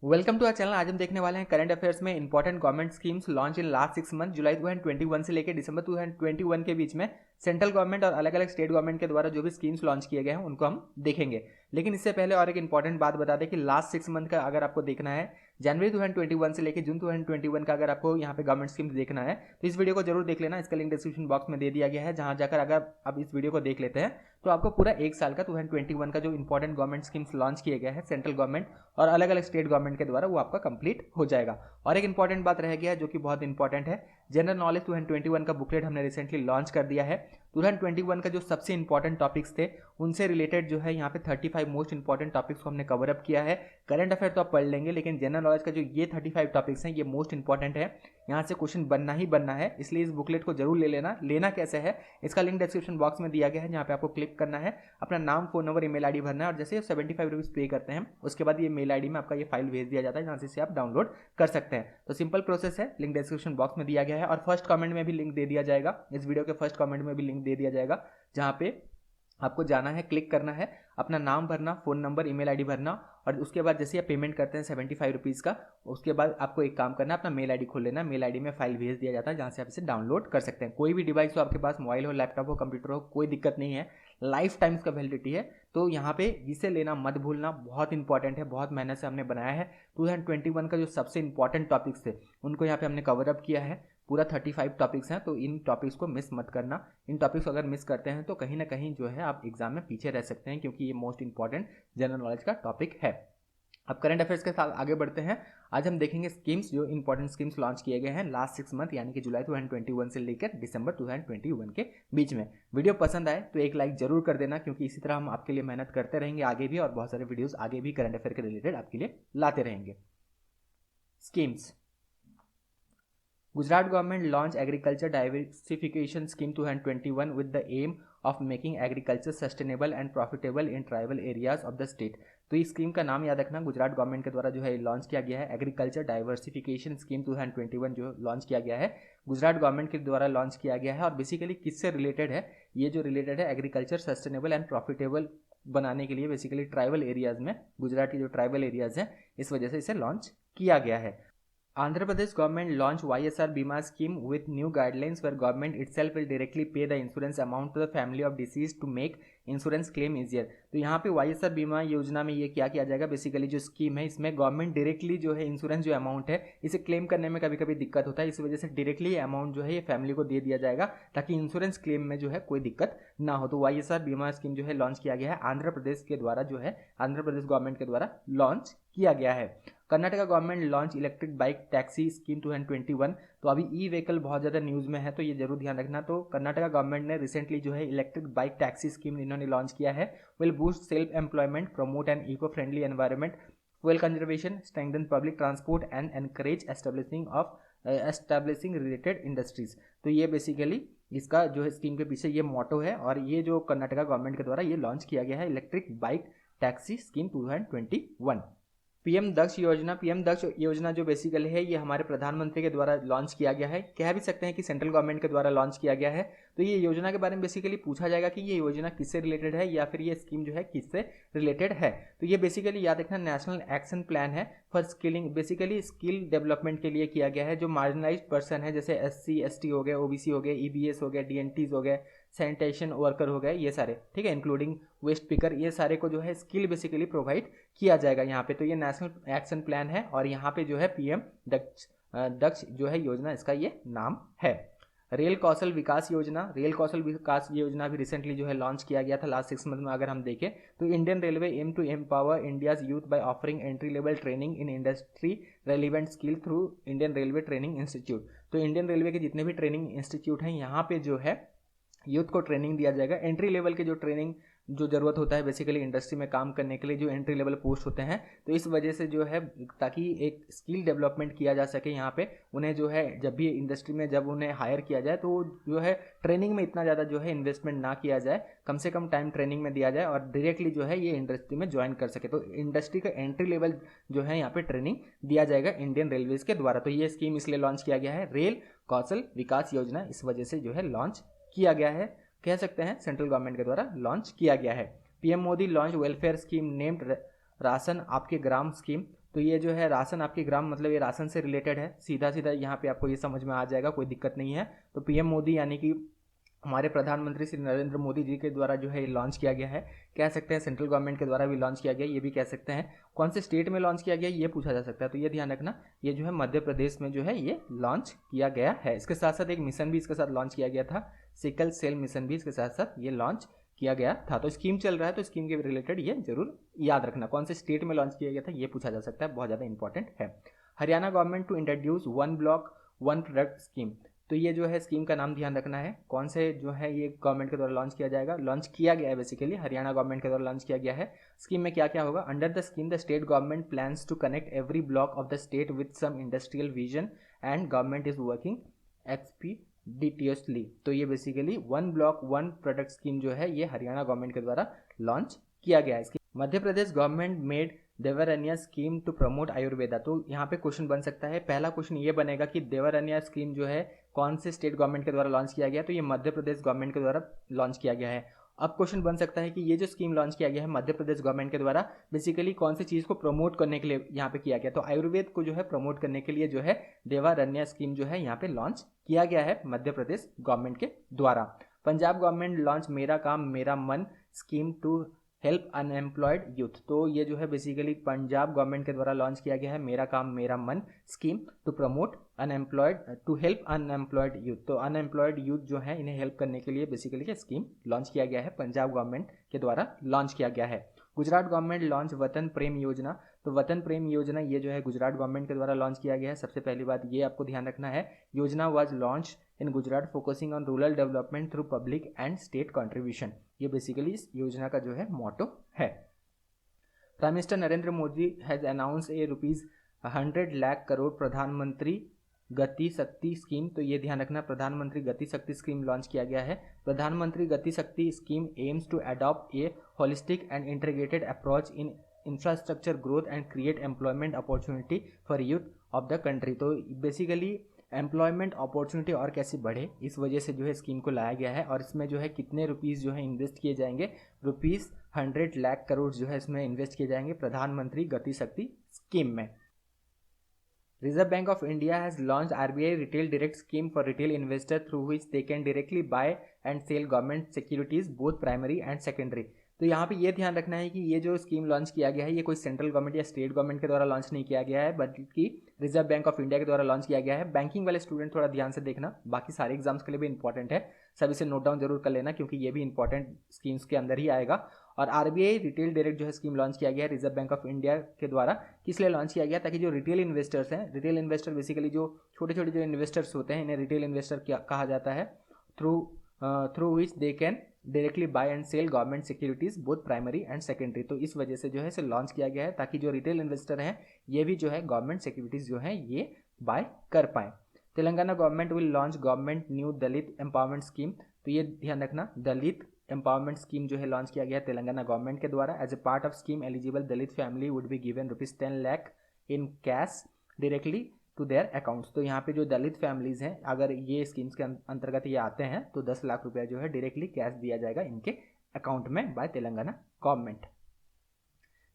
Welcome to our channel. आज हम देखने वाले हैं करंट अफेयर्स में important government schemes launch in last 6 month, जुलाई 2021 से लेकर दिसंबर 2021 के बीच में सेंट्रल गवर्नमेंट और अलग अलग स्टेट गवर्नमेंट के द्वारा जो भी स्कीम्स लॉन्च किए गए हैं उनको हम देखेंगे। लेकिन इससे पहले और एक इंपॉर्टेंट बात बता दें कि लास्ट 6 मंथ का अगर आपको देखना है, जनवरी 2021 से लेकर जून 2021 का अगर आपको यहाँ पे गवर्नमेंट स्कीम्स देखना है तो इस वीडियो को जरूर देख लेना। इसका लिंक डिस्क्रिप्शन बॉक्स में दे दिया गया है, जहां जाकर अगर आप इस वीडियो को देख लेते हैं तो आपको पूरा एक साल का 2021 का जो इंपॉर्टेंट गवर्नमेंट स्कीम्स लॉन्च किए गए हैं सेंट्रल गवर्नमेंट और अलग अलग स्टेट गवर्नमेंट के द्वारा वो आपका कंप्लीट हो जाएगा। और एक इंपॉर्टेंट बात रह गया है जो कि बहुत इंपॉर्टेंट है, जनरल नॉलेज 2021 का बुकलेट हमने रिसेंटली लॉन्च कर दिया है। 2021 का जो सबसे इंपॉर्टेंट टॉपिक्स थे उनसे रिलेटेड जो है यहाँ पे 35 मोस्ट इंपॉर्टेंट टॉपिक्स को हमने कवर अप किया है। करंट अफेयर तो आप पढ़ लेंगे, लेकिन जनरल नॉलेज का जो ये 35 टॉपिक्स हैं ये मोस्ट इंपॉर्टेंट है, यहाँ से क्वेश्चन बनना ही बनना है, इसलिए इस बुकलेट को जरूर ले लेना। लेना कैसे है, इसका लिंक डिस्क्रिप्शन बॉक्स में दिया गया है, जहाँ पे आपको क्लिक करना है, अपना नाम, फोन नंबर, ईमेल आईडी भरना है और जैसे 75 रुपीज़ पे करते हैं उसके बाद ये मेल आईडी में आपका ये फाइल भेज दिया जाता है, जहाँ से आप डाउनलोड कर सकते हैं। तो सिंपल प्रोसेस है, लिंक डिस्क्रिप्शन बॉक्स में दिया गया है और फर्स्ट कमेंट में भी लिंक दे दिया जाएगा, इस वीडियो के फर्स्ट कमेंट में भी लिंक दे दिया जाएगा, जहाँ पे आपको जाना है, क्लिक करना है, अपना नाम भरना, फ़ोन नंबर, ईमेल आईडी भरना और उसके बाद जैसे आप पेमेंट करते हैं 75 रुपीज़ का, उसके बाद आपको एक काम करना है, अपना मेल आईडी खोल लेना, मेल आईडी में फाइल भेज दिया जाता है जहाँ से आप इसे डाउनलोड कर सकते हैं। कोई भी डिवाइस हो आपके पास, मोबाइल हो, लैपटॉप हो, कंप्यूटर हो, कोई दिक्कत नहीं है, लाइफ टाइम का वैलिडिटी है। तो यहाँ पे इसे लेना मत भूलना, बहुत इंपॉर्टेंट है, बहुत मेहनत से हमने बनाया है। 2021 का जो सबसे इंपॉर्टेंट टॉपिक्स थे उनको यहाँ पे हमने कवर अप किया है, पूरा 35 टॉपिक्स हैं, तो इन टॉपिक्स को मिस मत करना। इन टॉपिक्स अगर मिस करते हैं तो कहीं ना कहीं जो है आप एग्जाम में पीछे रह सकते हैं, क्योंकि ये मोस्ट इंपॉर्टेंट जनरल नॉलेज का टॉपिक है। अब करंट अफेयर्स के साथ आगे बढ़ते हैं। आज हम देखेंगे स्कीम्स, जो इंपॉर्टेंट स्कीम्स लॉन्च किए गए हैं लास्ट 6 मंथ, यानी कि जुलाई 2021 से लेकर दिसंबर 2021 के बीच में। वीडियो पसंद आए तो एक लाइक जरूर कर देना, क्योंकि इसी तरह हम आपके लिए मेहनत करते रहेंगे आगे भी, और बहुत सारे वीडियोस आगे भी करंट अफेयर के रिलेटेड आपके लिए लाते रहेंगे। Schemes. Gujarat government launched agriculture diversification scheme 2021 with the aim of making agriculture sustainable and profitable in tribal areas of the state। तो इस स्कीम का नाम याद रखना, गुजरात गवर्नमेंट के द्वारा जो है लॉन्च किया गया है एग्रीकल्चर डाइवर्सिफिकेशन स्कीम 2021 जो लॉन्च किया गया है, गुजरात गवर्नमेंट के द्वारा लॉन्च किया गया है। और बेसिकली किससे रिलेटेड है, ये जो रिलेटेड है एग्रीकल्चर सस्टेनेबल एंड प्रॉफिटेबल बनाने के लिए, बेसिकली ट्राइबल एरियाज में, गुजरात के जो ट्राइबल एरियाज हैं इस वजह से इसे लॉन्च किया गया है। Andhra Pradesh government launched YSR Bima scheme with new guidelines where government itself will directly pay the insurance amount to the family of deceased to make insurance claim easier. तो यहाँ पे YSR बीमा योजना में ये क्या किया जाएगा, बेसिकली जो स्कीम है इसमें गवर्नमेंट डायरेक्टली जो है इंश्योरेंस जो अमाउंट है इसे क्लेम करने में कभी कभी दिक्कत होता है, इस वजह से डायरेक्टली अमाउंट जो है ये फैमिली को दे दिया जाएगा ताकि इंश्योरेंस क्लेम में जो है कोई दिक्कत ना हो। तो YSR बीमा स्कीम जो है लॉन्च किया गया है आंध्र प्रदेश के द्वारा, जो है आंध्र प्रदेश गवर्नमेंट के द्वारा लॉन्च किया गया है। Karnataka government launch electric bike taxi scheme 2021। तो अभी ई व्हीकल बहुत ज़्यादा न्यूज़ में है, तो ये जरूर ध्यान रखना। तो कर्नाटका गवर्नमेंट ने रिसेंटली जो है इलेक्ट्रिक बाइक टैक्सी स्कीम इन्होंने लॉन्च किया है। Will boost self employment, promote an eco friendly environment, fuel conservation, strengthen public transport and encourage establishing related industries। तो ये बेसिकली इसका जो है स्कीम के पीछे ये मोटो है, और ये जो कर्नाटका गवर्नमेंट के द्वारा ये लॉन्च किया गया है electric bike taxi scheme 2021। PM Daksh योजना। पीएम दक्ष योजना जो बेसिकली है ये हमारे प्रधानमंत्री के द्वारा लॉन्च किया गया है, कह भी सकते हैं कि सेंट्रल गवर्नमेंट के द्वारा लॉन्च किया गया है। तो ये योजना के बारे में बेसिकली पूछा जाएगा कि ये योजना किससे रिलेटेड है या फिर ये स्कीम जो है किससे रिलेटेड है। तो ये बेसिकली याद रखना नेशनल एक्शन प्लान है for skilling, basically skill development के लिए किया गया है। जो मार्जिनलाइज्ड पर्सन है जैसे SC ST हो गए, OBC हो गए, EBS हो गए, DNTs हो गए, सैनिटेशन वर्कर हो गए, ये सारे ठीक है, इंक्लूडिंग वेस्ट पिकर, ये सारे को जो है स्किल बेसिकली प्रोवाइड किया जाएगा यहाँ पे। तो ये नेशनल एक्शन प्लान है और यहाँ पे जो है पीएम दक्ष जो है योजना, इसका ये नाम है। रेल कौशल विकास योजना। रेल कौशल विकास योजना भी रिसेंटली जो है लॉन्च किया गया था लास्ट 6 मंथ में। अगर हम देखें तो Indian railway aim to empower India's youth by offering entry level training in industry relevant skill through Indian railway training institute. तो इंडियन रेलवे के जितने भी ट्रेनिंग इंस्टीट्यूट हैं यहाँ पे जो है यूथ को ट्रेनिंग दिया जाएगा, एंट्री लेवल के जो ट्रेनिंग जो ज़रूरत होता है बेसिकली इंडस्ट्री में काम करने के लिए, जो एंट्री लेवल पोस्ट होते हैं, तो इस वजह से जो है ताकि एक स्किल डेवलपमेंट किया जा सके यहाँ पे, उन्हें जो है जब भी इंडस्ट्री में जब उन्हें हायर किया जाए तो जो है ट्रेनिंग में इतना ज़्यादा जो है इन्वेस्टमेंट ना किया जाए, कम से कम टाइम ट्रेनिंग में दिया जाए और डायरेक्टली जो है ये इंडस्ट्री में ज्वाइन कर सके। तो इंडस्ट्री का एंट्री लेवल जो है यहाँ पे ट्रेनिंग दिया जाएगा इंडियन रेलवेज के द्वारा। तो ये स्कीम इसलिए लॉन्च किया गया है, रेल कौशल विकास योजना इस वजह से जो है लॉन्च किया गया है, कह सकते हैं सेंट्रल गवर्नमेंट के द्वारा लॉन्च किया गया है। PM Modi launch welfare scheme named ration आपके ग्राम स्कीम। तो ये जो है राशन आपकी ग्राम, मतलब ये राशन से रिलेटेड है, सीधा सीधा यहाँ पे आपको ये समझ में आ जाएगा, कोई दिक्कत नहीं है। तो पीएम मोदी यानी कि हमारे प्रधानमंत्री श्री नरेंद्र मोदी जी के द्वारा जो है ये लॉन्च किया गया है, कह सकते हैं सेंट्रल गवर्नमेंट के द्वारा भी लॉन्च किया गया, ये भी कह सकते हैं। कौन से स्टेट में लॉन्च किया गया ये पूछा जा सकता है, तो ये ध्यान रखना, ये जो है मध्य प्रदेश में जो है ये लॉन्च किया गया है। इसके साथ साथ एक मिशन भी इसके साथ लॉन्च किया गया था, सिकल सेल मिशन भी इसके साथ साथ ये लॉन्च किया गया था। तो स्कीम चल रहा है, तो स्कीम के रिलेटेड ये जरूर याद रखना, कौन से स्टेट में लॉन्च किया गया था ये पूछा जा सकता है, बहुत ज़्यादा इंपॉर्टेंट है। Haryana government to introduce one block one product scheme, तो ये जो है स्कीम का नाम ध्यान रखना है, कौन से जो है ये गवर्नमेंट के द्वारा लॉन्च किया जाएगा, लॉन्च किया गया है बेसिकली, हरियाणा गवर्नमेंट के द्वारा लॉन्च किया गया है। स्कीम में क्या क्या होगा, under the scheme the state government plans to connect every block of the state with some industrial vision and government is working expeditiously. तो ये basically one block one product scheme जो है ये हरियाणा गवर्नमेंट के द्वारा लॉन्च किया गया है। Madhya Pradesh government made Devaranya scheme to promote Ayurveda, तो यहाँ पे क्वेश्चन बन सकता है, पहला क्वेश्चन ये बनेगा कि देवरन्या स्कीम जो है कौन से स्टेट गवर्नमेंट के द्वारा लॉन्च किया गया, तो ये मध्य प्रदेश गवर्नमेंट के द्वारा लॉन्च किया गया है। अब क्वेश्चन बन सकता है कि ये जो स्कीम लॉन्च किया गया है मध्य प्रदेश गवर्नमेंट के द्वारा, बेसिकली कौन सी चीज़ को प्रमोट करने के लिए यहाँ पे किया गया, तो आयुर्वेद को जो है प्रमोट करने के लिए जो है देवरन्या स्कीम जो है यहाँ पे लॉन्च किया गया है मध्य प्रदेश गवर्नमेंट के द्वारा। पंजाब गवर्नमेंट लॉन्च मेरा Kaam Mera Man scheme to help unemployed youth, तो ये जो है बेसिकली पंजाब गवर्नमेंट के द्वारा लॉन्च किया गया है मेरा Kaam Mera Man scheme to promote unemployed to help unemployed youth, तो अनएम्प्लॉयड यूथ जो है इन्हें हेल्प करने के लिए बेसिकली ये स्कीम लॉन्च किया गया है, पंजाब गवर्नमेंट के द्वारा लॉन्च किया गया है। गुजरात गवर्नमेंट लॉन्च वतन प्रेम योजना, तो वतन प्रेम योजना ये जो है गुजरात गवर्नमेंट के द्वारा लॉन्च किया गया है। सबसे पहली बात ये आपको ध्यान रखना है, योजना was launch in Gujarat focusing on rural development through public and state contribution, ये बेसिकली इस योजना का जो है मोटो है। Prime minister Narendra Modi has announce a ₹100 lakh crore Pradhan Mantri Gati Shakti scheme, तो ये ध्यान रखना प्रधानमंत्री गति शक्ति स्कीम लॉन्च किया गया है। Pradhanmantri Gati Shakti scheme aims to adopt a holistic and integrated approach in infrastructure growth and create employment opportunity for youth of the country, तो बेसिकली एम्प्लॉयमेंट अपॉर्चुनिटी और कैसे बढ़े इस वजह से जो है स्कीम को लाया गया है। और इसमें जो है कितने रुपीज़ जो है इन्वेस्ट किए जाएंगे, ₹100 लाख करोड़ जो है इसमें इन्वेस्ट किए जाएंगे प्रधानमंत्री गति शक्ति स्कीम में। Reserve Bank of India has launched RBI Retail Direct Scheme for retail investor through which they can directly buy and sell government securities both primary and secondary, तो यहाँ पे ये ध्यान रखना है कि ये जो स्कीम लॉन्च किया गया है ये कोई सेंट्रल गवर्नमेंट या स्टेट गवर्नमेंट के द्वारा लॉन्च नहीं किया गया है, बल्कि रिजर्व बैंक ऑफ इंडिया के द्वारा लॉन्च किया गया है। बैंकिंग वाले स्टूडेंट थोड़ा ध्यान से देखना, बाकी सारे एग्जाम्स के लिए भी इंपॉर्टेंट है, सब इसे नोट डाउन जरूर कर लेना क्योंकि ये भी इंपॉर्टेंट स्कीम्स के अंदर ही आएगा। और आरबीआई रिटेल डायरेक्ट जो है स्कीम लॉन्च किया गया है रिजर्व बैंक ऑफ इंडिया के द्वारा, किस लिए लॉन्च किया गया, ताकि जो रिटेल इन्वेस्टर्स हैं, रिटेल इन्वेस्टर बेसिकली जो छोटे छोटे जो इन्वेस्टर्स होते हैं इन्हें रिटेल इन्वेस्टर कहा जाता है, through which they can directly buy and sell government securities both primary and secondary, तो इस वजह से जो है इसे लॉन्च किया गया है ताकि जो रिटेल इन्वेस्टर हैं ये भी जो है गवर्नमेंट सिक्योरिटीज जो है ये बाय कर पाएँ। Telangana government will launch government new Dalit empowerment scheme, तो ये ध्यान रखना दलित एम्पावरमेंट स्कीम जो है लॉन्च किया गया है तेलंगाना गवर्नमेंट के द्वारा। As a part of scheme eligible Dalit family would be given ₹10 lakh in cash directly to their accounts, तो यहाँ पे जो दलित फैमिलीज हैं अगर ये स्कीम्स के अंतर्गत ये आते हैं तो 10 लाख रुपया जो है डायरेक्टली कैश दिया जाएगा इनके अकाउंट में by Telangana government.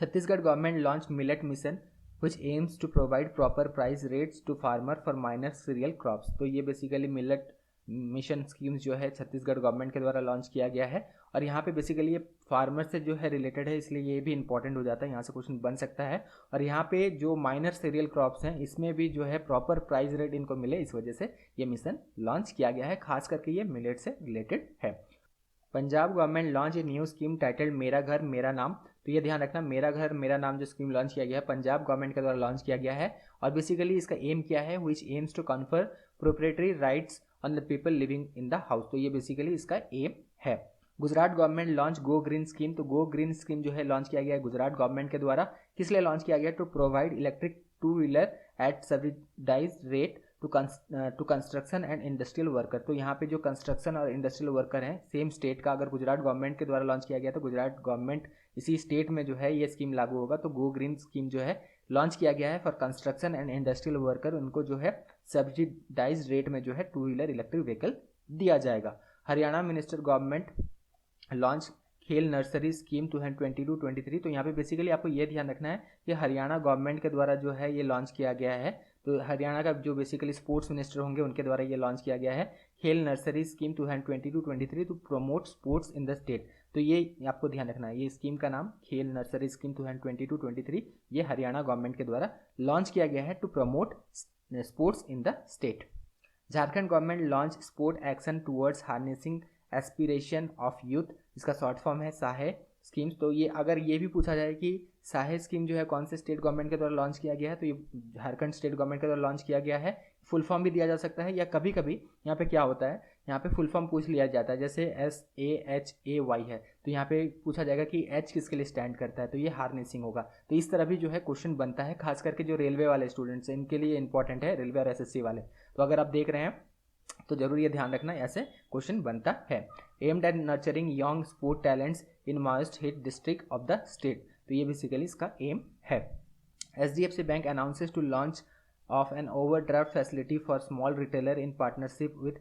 Chhattisgarh government launch millet mission which aims to provide proper price rates to farmer for minor cereal crops, तो ये बेसिकली मिलेट मिशन स्कीम्स जो है छत्तीसगढ़ गवर्नमेंट के द्वारा लॉन्च किया गया है। और यहाँ पे बेसिकली ये फार्मर से जो है रिलेटेड है इसलिए ये भी इंपॉर्टेंट हो जाता है, यहाँ से क्वेश्चन बन सकता है। और यहाँ पे जो माइनर सीरियल क्रॉप्स हैं इसमें भी जो है प्रॉपर प्राइस रेट इनको मिले, इस वजह से ये मिशन लॉन्च किया गया है, खास करके ये मिलेट से रिलेटेड है। Punjab government launch a new scheme titled मेरा घर मेरा नाम, तो ये ध्यान रखना मेरा घर मेरा नाम जो स्कीम लॉन्च किया गया है पंजाब गवर्नमेंट के द्वारा लॉन्च किया गया है। और बेसिकली इसका एम क्या है, which aims to confer proprietary rights on the people living in the house, तो ये बेसिकली इसका एम है। Gujarat government launch go green scheme, तो गो ग्रीन स्कीम जो है लॉन्च किया गया है गुजरात गवर्नमेंट के द्वारा, किस लिए लॉन्च किया गया, to provide electric two wheeler at subsidised rate to construction and industrial worker, तो यहाँ पे जो कंस्ट्रक्शन और इंडस्ट्रियल वर्कर हैं सेम स्टेट का अगर गुजरात गवर्नमेंट के द्वारा लॉन्च किया गया तो गुजरात गवर्नमेंट इसी स्टेट में जो है ये स्कीम लागू होगा, तो गो ग्रीन स्कीम जो है लॉन्च किया गया है for construction and industrial worker, उनको जो है सब्सिडाइज्ड रेट में जो है 2-व्हीलर इलेक्ट्रिक व्हीकल दिया जाएगा। हरियाणा मिनिस्टर गवर्नमेंट लॉन्च खेल नर्सरी स्कीम 2022-23। तो यहाँ पे बेसिकली आपको ये ध्यान रखना है कि हरियाणा गवर्नमेंट के द्वारा जो है ये लॉन्च किया गया है। तो हरियाणा का जो बेसिकली स्पोर्ट्स मिनिस्टर होंगे उनके द्वारा ये लॉन्च किया गया है, खेल nursery scheme 2022-23 to promote sports in the state. तो ये आपको ध्यान रखना है, ये स्कीम का नाम खेल नर्सरी स्कीम 2022-23 ये हरियाणा गवर्नमेंट के द्वारा लॉन्च किया गया है to promote sports in the state. Jharkhand government launch sport action towards harnessing aspiration of youth, इसका शॉर्ट फॉर्म है साहे स्कीम्स। तो ये अगर ये भी पूछा जाए कि साहे स्कीम जो है कौन से स्टेट गवर्नमेंट के द्वारा लॉन्च किया गया है, तो ये झारखंड स्टेट गवर्नमेंट के द्वारा लॉन्च किया गया है। फुल फॉर्म भी दिया जा सकता है, या कभी कभी यहाँ पे क्या होता है, यहाँ पे फुल फॉर्म पूछ लिया जाता है, जैसे SAHAY है तो यहाँ पे पूछा जाएगा कि H किसके लिए स्टैंड करता है, तो ये हार्नेसिंग होगा। तो इस तरह भी जो है क्वेश्चन बनता है, खास करके जो रेलवे वाले स्टूडेंट्स हैं इनके लिए इंपॉर्टेंट है, रेलवे और SSC वाले। तो अगर आप देख रहे हैं तो जरूर ये ध्यान रखना, ऐसे क्वेश्चन बनता है। Aimed at nurturing young sport talents in most hit district of the state, तो ये बेसिकली इसका एम है। HDFC bank announces to launch of an overdraft facility for small retailer in partnership with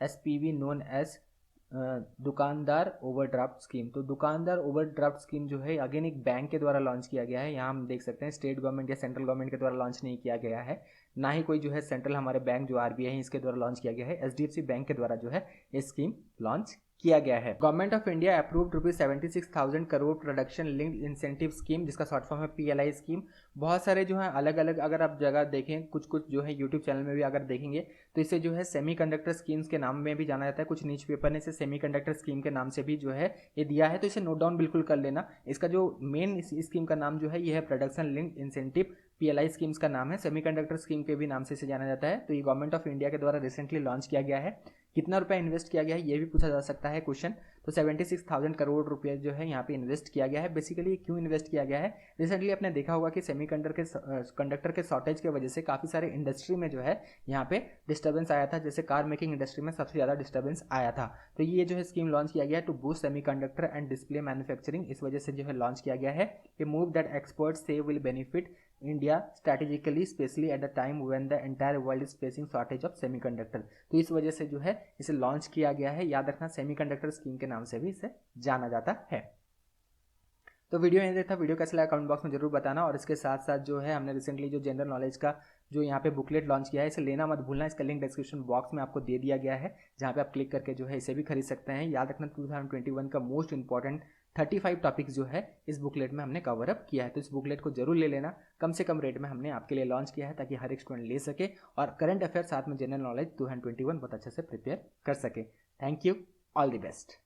CSPV known as दुकानदार overdraft scheme. तो दुकानदार overdraft scheme जो है again एक बैंक के द्वारा लॉन्च किया गया है। यहाँ हम देख सकते हैं स्टेट गवर्नमेंट या सेंट्रल गवर्नमेंट के द्वारा लॉन्च नहीं किया गया है, ना ही कोई जो है सेंट्रल हमारे बैंक जो RBI है इसके द्वारा लॉन्च किया गया है। HDFC बैंक के द्वारा जो है ये स्कीम लॉन्च किया गया है। Government of India approved ₹76,000 crore production linked incentive scheme, जिसका शॉर्ट फॉर्म है PLI स्कीम। बहुत सारे जो है अलग अलग अगर आप जगह देखें, कुछ जो है यूट्यूब चैनल में भी अगर देखेंगे तो इसे जो है सेमीकंडक्टर स्कीम्स के नाम में भी जाना जाता है। कुछ न्यूज पेपर ने इसे सेमीकंडक्टर स्कीम के नाम से भी जो है ये दिया है, तो इसे नोट डाउन बिल्कुल कर लेना। इसका जो मेन स्कीम का नाम जो है ये है production linked incentive, PLI schemes का नाम है। सेमीकंडक्टर स्कीम के भी नाम से इसे जाना जाता है। तो ये गवर्नमेंट ऑफ इंडिया के द्वारा रिसेंटली लॉन्च किया गया है। कितना रुपया इन्वेस्ट किया गया है ये भी पूछा जा सकता है क्वेश्चन। तो 76,000 करोड़ रुपये जो है यहाँ पे इन्वेस्ट किया गया है। बेसिकली क्यों इन्वेस्ट किया गया है, रिसेंटली आपने देखा होगा कि कंडक्टर के शॉर्टेज की वजह से काफ़ी सारे इंडस्ट्री में जो है यहाँ पे डिस्टर्बेंस आया था, जैसे कार मेकिंग इंडस्ट्री में सबसे ज़्यादा डिस्टर्बेंस आया था। तो ये जो है स्कीम लॉन्च किया गया है to boost semiconductor and display manufacturing, इस वजह से जो है लॉन्च किया गया है। ये मूव दैट एक्सपर्ट्स से will benefit India strategically, especially at the time when the entire world is facing shortage of semiconductor। तो इस वजह से जो है इसे लॉन्च किया गया है। याद रखना सेमीकंडक्टर स्कीम के नाम से भी इसे जाना जाता है। तो वीडियो यहीं तक था। वीडियो कैसा लगा कमेंट बॉक्स में जरूर बताना। और इसके साथ साथ जो है हमने रिसेंटली जो जनरल नॉलेज का जो यहाँ पे बुकलेट लॉन्च किया है, इसे लेना मत भूलना। इसका लिंक डिस्क्रिप्शन बॉक्स में आपको दे दिया गया है, जहाँ पे आप क्लिक करके जो है इसे भी खरीद सकते हैं। याद रखना 2021 का मोस्ट इंपॉर्टेंट 35 टॉपिक्स जो है इस बुकलेट में हमने कवर अप किया है। तो इस बुकलेट को जरूर ले लेना, कम से कम रेट में हमने आपके लिए लॉन्च किया है, ताकि हर एक स्टूडेंट ले सके और करंट अफेयर साथ में जनरल नॉलेज 2021 बहुत अच्छे से प्रिपेयर कर सके। Thank you, all the best.